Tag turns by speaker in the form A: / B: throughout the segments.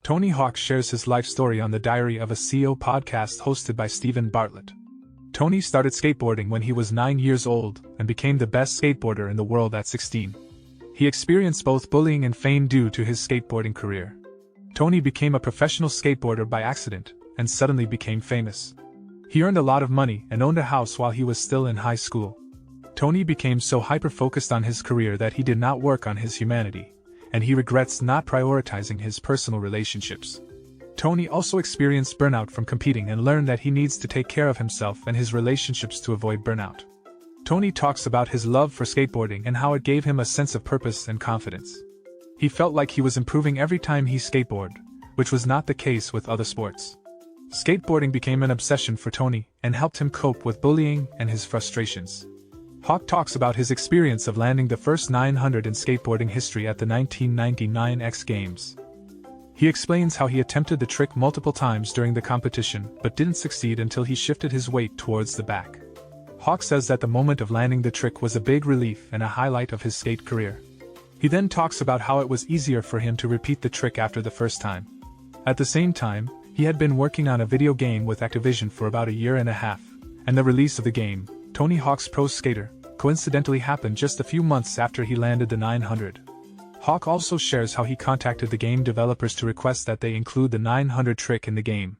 A: Tony Hawk shares his life story on the Diary of a CEO podcast hosted by Stephen Bartlett. Tony started skateboarding when he was 9 years old and became the best skateboarder in the world at 16. He experienced both bullying and fame due to his skateboarding career. Tony became a professional skateboarder by accident and suddenly became famous. He earned a lot of money and owned a house while he was still in high school. Tony became so hyper-focused on his career that he did not work on his humanity, and he regrets not prioritizing his personal relationships. Tony also experienced burnout from competing and learned that he needs to take care of himself and his relationships to avoid burnout. Tony talks about his love for skateboarding and how it gave him a sense of purpose and confidence. He felt like he was improving every time he skateboarded, which was not the case with other sports. Skateboarding became an obsession for Tony and helped him cope with bullying and his frustrations. Hawk talks about his experience of landing the first 900 in skateboarding history at the 1999 X Games. He explains how he attempted the trick multiple times during the competition but didn't succeed until he shifted his weight towards the back. Hawk says that the moment of landing the trick was a big relief and a highlight of his skate career. He then talks about how it was easier for him to repeat the trick after the first time. At the same time, he had been working on a video game with Activision for about a year and a half, and the release of the game, Tony Hawk's Pro Skater, coincidentally happened just a few months after he landed the 900. Hawk also shares how he contacted the game developers to request that they include the 900 trick in the game.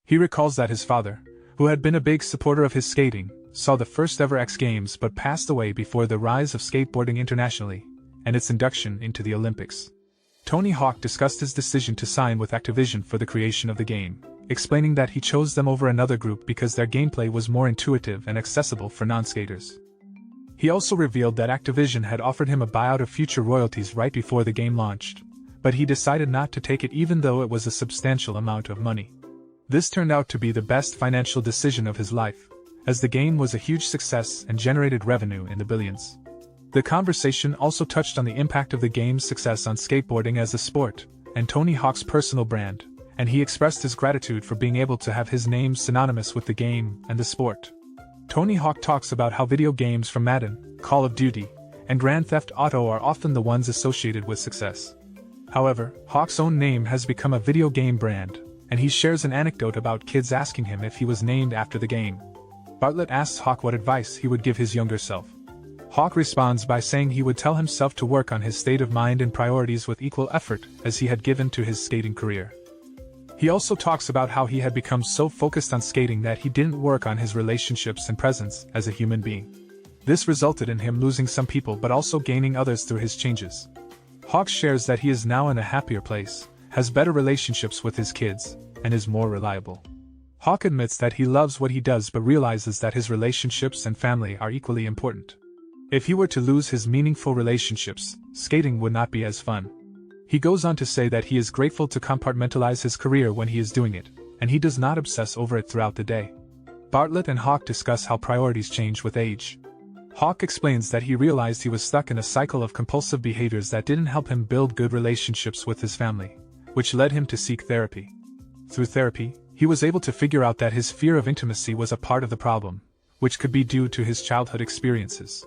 A: He recalls that his father, who had been a big supporter of his skating, saw the first ever X Games but passed away before the rise of skateboarding internationally and its induction into the Olympics. Tony Hawk discussed his decision to sign with Activision for the creation of the game, explaining that he chose them over another group because their gameplay was more intuitive and accessible for non-skaters. He also revealed that Activision had offered him a buyout of future royalties right before the game launched, but he decided not to take it even though it was a substantial amount of money. This turned out to be the best financial decision of his life, as the game was a huge success and generated revenue in the billions. The conversation also touched on the impact of the game's success on skateboarding as a sport, and Tony Hawk's personal brand, and he expressed his gratitude for being able to have his name synonymous with the game and the sport. Tony Hawk talks about how video games from Madden, Call of Duty, and Grand Theft Auto are often the ones associated with success. However, Hawk's own name has become a video game brand, and he shares an anecdote about kids asking him if he was named after the game. Bartlett asks Hawk what advice he would give his younger self. Hawk responds by saying he would tell himself to work on his state of mind and priorities with equal effort as he had given to his skating career. He also talks about how he had become so focused on skating that he didn't work on his relationships and presence as a human being. This resulted in him losing some people but also gaining others through his changes. Hawk shares that he is now in a happier place, has better relationships with his kids, and is more reliable. Hawk admits that he loves what he does but realizes that his relationships and family are equally important. If he were to lose his meaningful relationships, skating would not be as fun. He goes on to say that he is grateful to compartmentalize his career when he is doing it, and he does not obsess over it throughout the day. Bartlett and Hawk discuss how priorities change with age. Hawk explains that he realized he was stuck in a cycle of compulsive behaviors that didn't help him build good relationships with his family, which led him to seek therapy. Through therapy, he was able to figure out that his fear of intimacy was a part of the problem, which could be due to his childhood experiences.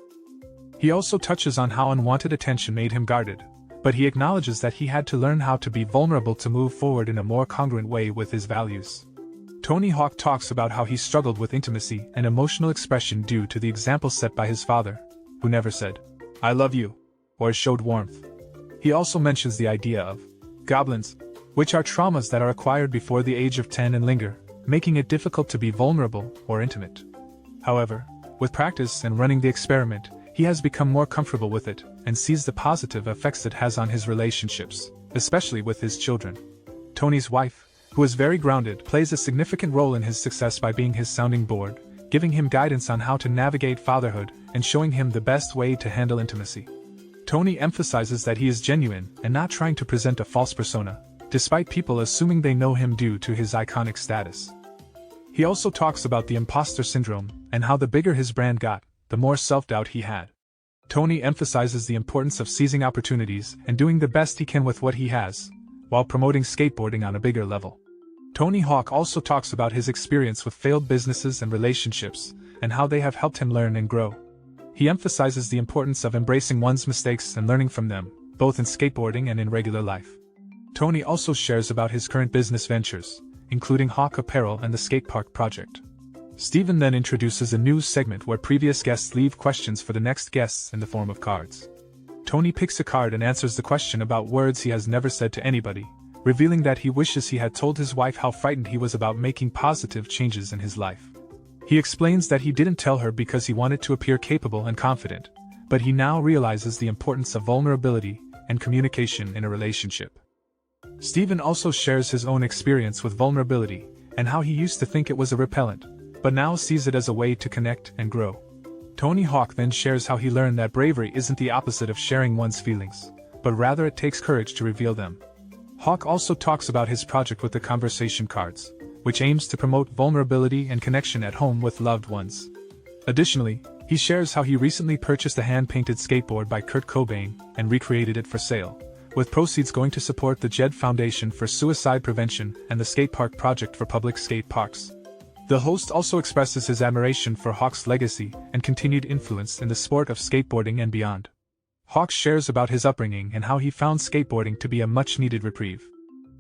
A: He also touches on how unwanted attention made him guarded, but he acknowledges that he had to learn how to be vulnerable to move forward in a more congruent way with his values. Tony Hawk talks about how he struggled with intimacy and emotional expression due to the example set by his father, who never said, "I love you," or showed warmth. He also mentions the idea of goblins, which are traumas that are acquired before the age of 10 and linger, making it difficult to be vulnerable or intimate. However, with practice and running the experiment, he has become more comfortable with it and sees the positive effects it has on his relationships, especially with his children. Tony's wife, who is very grounded, plays a significant role in his success by being his sounding board, giving him guidance on how to navigate fatherhood and showing him the best way to handle intimacy. Tony emphasizes that he is genuine and not trying to present a false persona, despite people assuming they know him due to his iconic status. He also talks about the imposter syndrome and how the bigger his brand got, the more self-doubt he had. Tony emphasizes the importance of seizing opportunities and doing the best he can with what he has, while promoting skateboarding on a bigger level. Tony Hawk also talks about his experience with failed businesses and relationships, and how they have helped him learn and grow. He emphasizes the importance of embracing one's mistakes and learning from them, both in skateboarding and in regular life. Tony also shares about his current business ventures, including Hawk Apparel and the Skatepark project. Steven then introduces a news segment where previous guests leave questions for the next guests in the form of cards. Tony picks a card and answers the question about words he has never said to anybody, revealing that he wishes he had told his wife how frightened he was about making positive changes in his life. He explains that he didn't tell her because he wanted to appear capable and confident, but he now realizes the importance of vulnerability and communication in a relationship. Steven also shares his own experience with vulnerability and how he used to think it was a repellent, but now sees it as a way to connect and grow. Tony Hawk then shares how he learned that bravery isn't the opposite of sharing one's feelings, but rather it takes courage to reveal them. Hawk also talks about his project with the conversation cards, which aims to promote vulnerability and connection at home with loved ones. Additionally, he shares how he recently purchased a hand-painted skateboard by Kurt Cobain and recreated it for sale, with proceeds going to support the JED Foundation for Suicide Prevention and the Skatepark Project for public skate parks. The host also expresses his admiration for Hawk's legacy and continued influence in the sport of skateboarding and beyond. Hawk shares about his upbringing and how he found skateboarding to be a much-needed reprieve.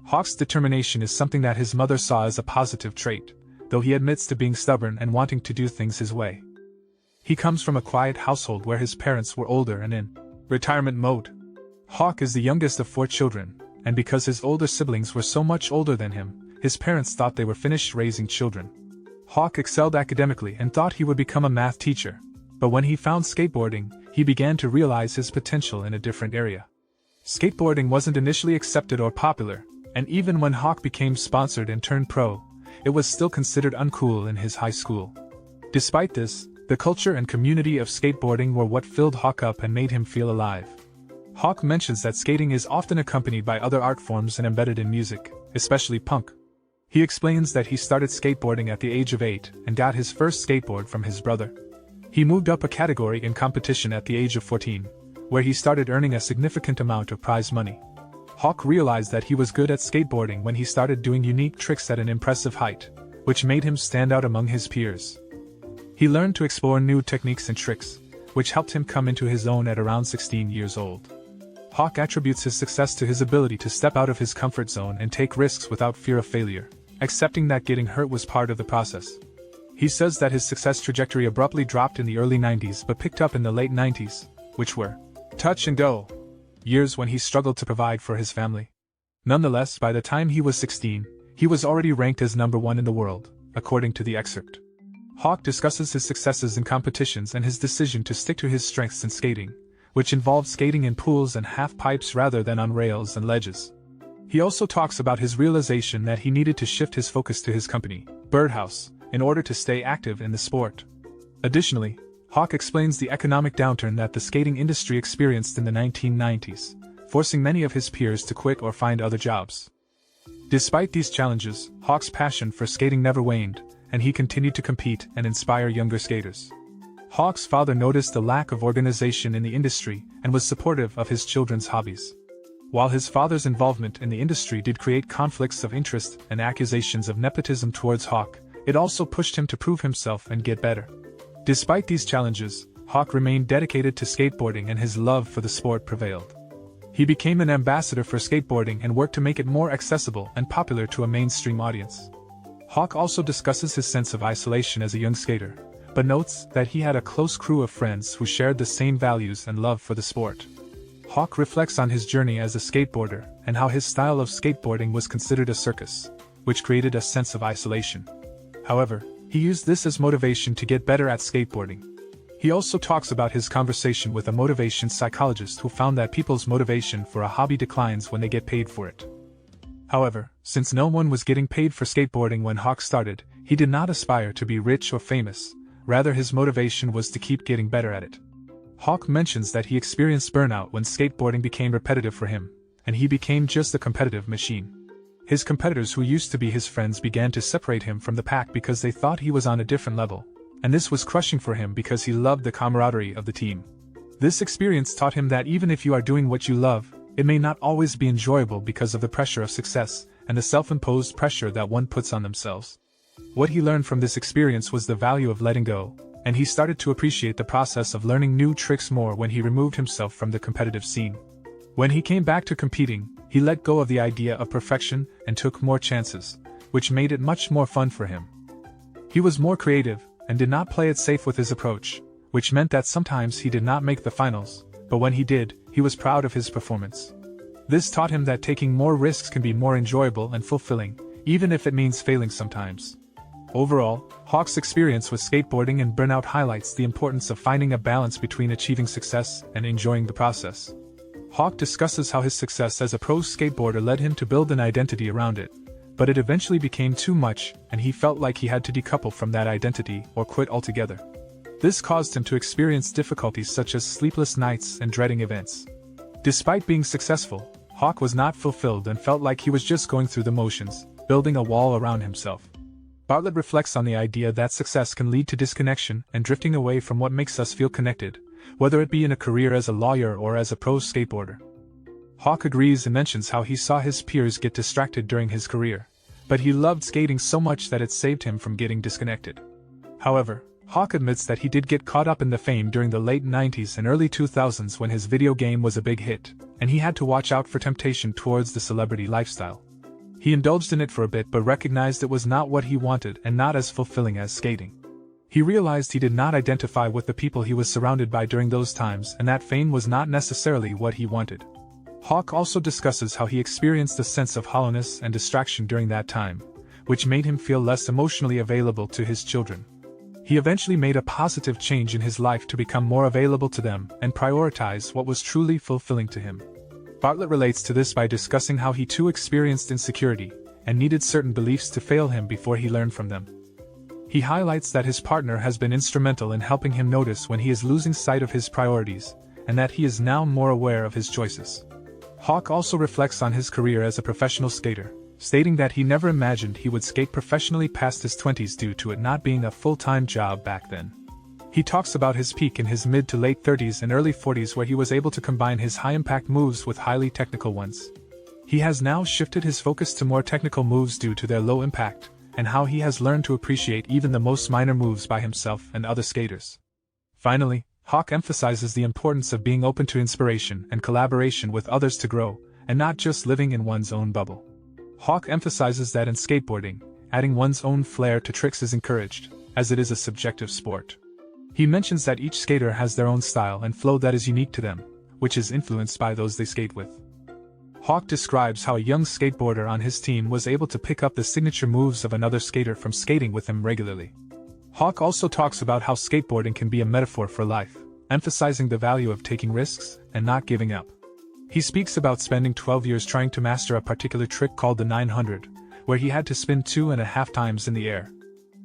A: Hawk's determination is something that his mother saw as a positive trait, though he admits to being stubborn and wanting to do things his way. He comes from a quiet household where his parents were older and in retirement mode. Hawk is the youngest of 4 children, and because his older siblings were so much older than him, his parents thought they were finished raising children. Hawk excelled academically and thought he would become a math teacher, but when he found skateboarding, he began to realize his potential in a different area. Skateboarding wasn't initially accepted or popular, and even when Hawk became sponsored and turned pro, it was still considered uncool in his high school. Despite this, the culture and community of skateboarding were what filled Hawk up and made him feel alive. Hawk mentions that skating is often accompanied by other art forms and embedded in music, especially punk. He explains that he started skateboarding at the age of 8 and got his first skateboard from his brother. He moved up a category in competition at the age of 14, where he started earning a significant amount of prize money. Hawk realized that he was good at skateboarding when he started doing unique tricks at an impressive height, which made him stand out among his peers. He learned to explore new techniques and tricks, which helped him come into his own at around 16 years old. Hawk attributes his success to his ability to step out of his comfort zone and take risks without fear of failure, accepting that getting hurt was part of the process. He says that his success trajectory abruptly dropped in the early 90s but picked up in the late 90s, which were touch and go years when he struggled to provide for his family. Nonetheless, by the time he was 16, he was already ranked as number 1 in the world, according to the excerpt. Hawk discusses his successes in competitions and his decision to stick to his strengths in skating, which involved skating in pools and half-pipes rather than on rails and ledges. He also talks about his realization that he needed to shift his focus to his company, Birdhouse, in order to stay active in the sport. Additionally, Hawk explains the economic downturn that the skating industry experienced in the 1990s, forcing many of his peers to quit or find other jobs. Despite these challenges, Hawk's passion for skating never waned, and he continued to compete and inspire younger skaters. Hawk's father noticed the lack of organization in the industry and was supportive of his children's hobbies. While his father's involvement in the industry did create conflicts of interest and accusations of nepotism towards Hawk, it also pushed him to prove himself and get better. Despite these challenges, Hawk remained dedicated to skateboarding and his love for the sport prevailed. He became an ambassador for skateboarding and worked to make it more accessible and popular to a mainstream audience. Hawk also discusses his sense of isolation as a young skater, but notes that he had a close crew of friends who shared the same values and love for the sport. Hawk reflects on his journey as a skateboarder and how his style of skateboarding was considered a circus, which created a sense of isolation. However, he used this as motivation to get better at skateboarding. He also talks about his conversation with a motivation psychologist who found that people's motivation for a hobby declines when they get paid for it. However, since no one was getting paid for skateboarding when Hawk started, he did not aspire to be rich or famous, rather his motivation was to keep getting better at it. Hawk mentions that he experienced burnout when skateboarding became repetitive for him, and he became just a competitive machine. His competitors who used to be his friends began to separate him from the pack because they thought he was on a different level, and this was crushing for him because he loved the camaraderie of the team. This experience taught him that even if you are doing what you love, it may not always be enjoyable because of the pressure of success and the self-imposed pressure that one puts on themselves. What he learned from this experience was the value of letting go, and he started to appreciate the process of learning new tricks more when he removed himself from the competitive scene. When he came back to competing, He let go of the idea of perfection and took more chances, which made it much more fun for him. He was more creative and did not play it safe with his approach, which meant that sometimes he did not make the finals, but when he did, he was proud of his performance. This taught him that taking more risks can be more enjoyable and fulfilling, even if it means failing sometimes. Overall, Hawk's experience with skateboarding and burnout highlights the importance of finding a balance between achieving success and enjoying the process. Hawk discusses how his success as a pro skateboarder led him to build an identity around it, but it eventually became too much and he felt like he had to decouple from that identity or quit altogether. This caused him to experience difficulties such as sleepless nights and dreading events. Despite being successful, Hawk was not fulfilled and felt like he was just going through the motions, building a wall around himself. Bartlett reflects on the idea that success can lead to disconnection and drifting away from what makes us feel connected, whether it be in a career as a lawyer or as a pro skateboarder. Hawk agrees and mentions how he saw his peers get distracted during his career, but he loved skating so much that it saved him from getting disconnected. However, Hawk admits that he did get caught up in the fame during the late 90s and early 2000s when his video game was a big hit, and he had to watch out for temptation towards the celebrity lifestyle. He indulged in it for a bit but recognized it was not what he wanted and not as fulfilling as skating. He realized he did not identify with the people he was surrounded by during those times and that fame was not necessarily what he wanted. Hawk also discusses how he experienced a sense of hollowness and distraction during that time, which made him feel less emotionally available to his children. He eventually made a positive change in his life to become more available to them and prioritize what was truly fulfilling to him. Bartlett relates to this by discussing how he too experienced insecurity and needed certain beliefs to fail him before he learned from them. He highlights that his partner has been instrumental in helping him notice when he is losing sight of his priorities, and that he is now more aware of his choices. Hawk also reflects on his career as a professional skater, stating that he never imagined he would skate professionally past his 20s due to it not being a full-time job back then. He talks about his peak in his mid to late 30s and early 40s where he was able to combine his high-impact moves with highly technical ones. He has now shifted his focus to more technical moves due to their low impact, and how he has learned to appreciate even the most minor moves by himself and other skaters. Finally, Hawk emphasizes the importance of being open to inspiration and collaboration with others to grow, and not just living in one's own bubble. Hawk emphasizes that in skateboarding, adding one's own flair to tricks is encouraged, as it is a subjective sport. He mentions that each skater has their own style and flow that is unique to them, which is influenced by those they skate with. Hawk describes how a young skateboarder on his team was able to pick up the signature moves of another skater from skating with him regularly. Hawk also talks about how skateboarding can be a metaphor for life, emphasizing the value of taking risks and not giving up. He speaks about spending 12 years trying to master a particular trick called the 900, where he had to spin 2.5 times in the air.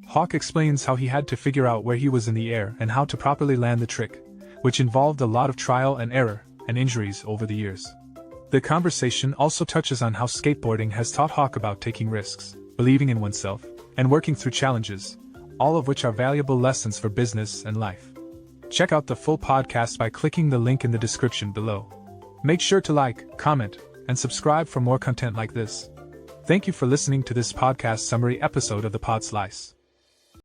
A: Hawk explains how he had to figure out where he was in the air and how to properly land the trick, which involved a lot of trial and error and injuries over the years. The conversation also touches on how skateboarding has taught Hawk about taking risks, believing in oneself, and working through challenges, all of which are valuable lessons for business and life. Check out the full podcast by clicking the link in the description below. Make sure to like, comment, and subscribe for more content like this. Thank you for listening to this podcast summary episode of the Pod Slice.